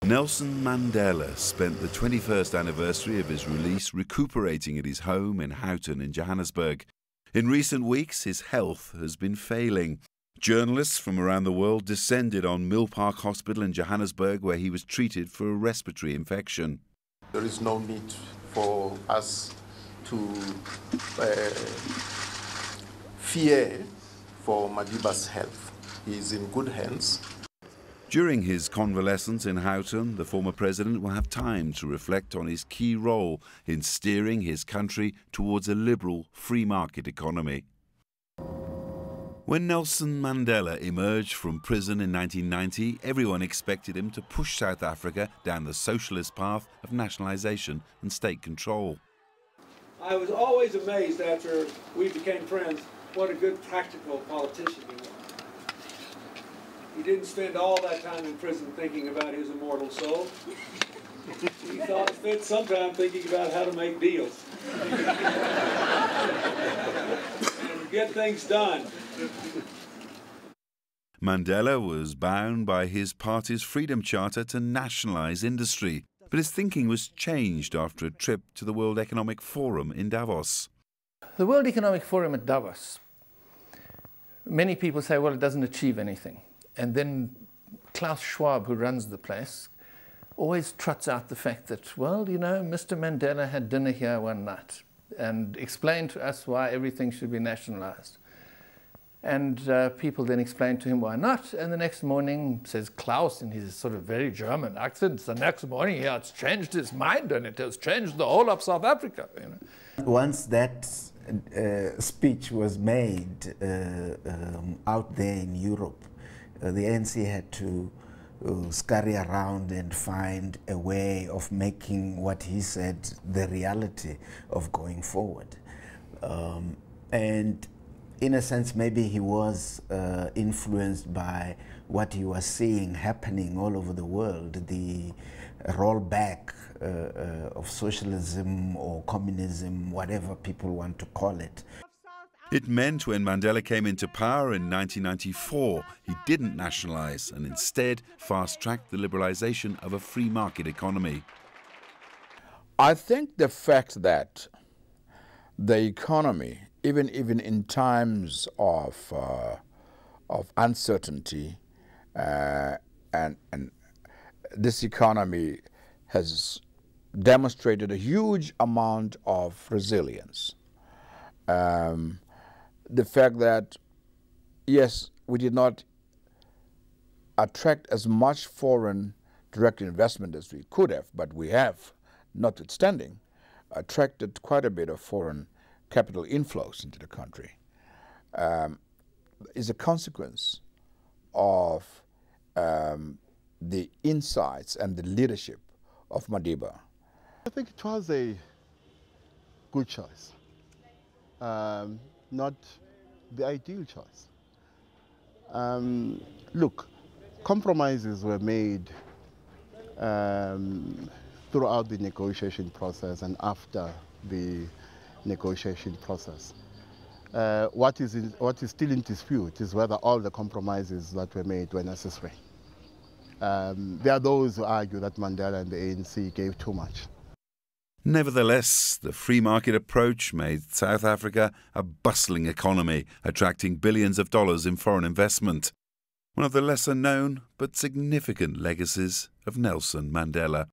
Nelson Mandela spent the 21st anniversary of his release recuperating at his home in Houghton in Johannesburg. In recent weeks, his health has been failing. Journalists from around the world descended on Mill Park Hospital in Johannesburg, where he was treated for a respiratory infection. There is no need for us to fear for Madiba's health. He is in good hands. During his convalescence in Houghton, the former president will have time to reflect on his key role in steering his country towards a liberal free market economy. When Nelson Mandela emerged from prison in 1990, everyone expected him to push South Africa down the socialist path of nationalisation and state control. I was always amazed after we became friends what a good practical politician he was. He didn't spend all that time in prison thinking about his immortal soul. He spent some time thinking about how to make deals and get things done. Mandela was bound by his party's Freedom Charter to nationalise industry, but his thinking was changed after a trip to the World Economic Forum in Davos. The World Economic Forum at Davos, many people say, well, it doesn't achieve anything. And then Klaus Schwab, who runs the place, always trots out the fact that, well, you know, Mr. Mandela had dinner here one night and explained to us why everything should be nationalized. And people then explained to him why not. And the next morning, says Klaus in his sort of very German accent, the next morning he has changed his mind and it has changed the whole of South Africa. You know. Once that speech was made out there in Europe, the ANC had to scurry around and find a way of making what he said the reality of going forward. And in a sense, maybe he was influenced by what he was seeing happening all over the world, the rollback of socialism or communism, whatever people want to call it. It meant when Mandela came into power in 1994, he didn't nationalise and instead fast-tracked the liberalisation of a free market economy. I think the fact that the economy, even in times of uncertainty, and this economy has demonstrated a huge amount of resilience. The fact that, yes, we did not attract as much foreign direct investment as we could have, but we have, notwithstanding, attracted quite a bit of foreign capital inflows into the country, is a consequence of the insights and the leadership of Madiba. I think it was a good choice. Not the ideal choice. Look, compromises were made throughout the negotiation process and after the negotiation process. What is still in dispute is whether all the compromises that were made were necessary. There are those who argue that Mandela and the ANC gave too much. Nevertheless, the free market approach made South Africa a bustling economy, attracting billions of dollars in foreign investment. One of the lesser known but significant legacies of Nelson Mandela.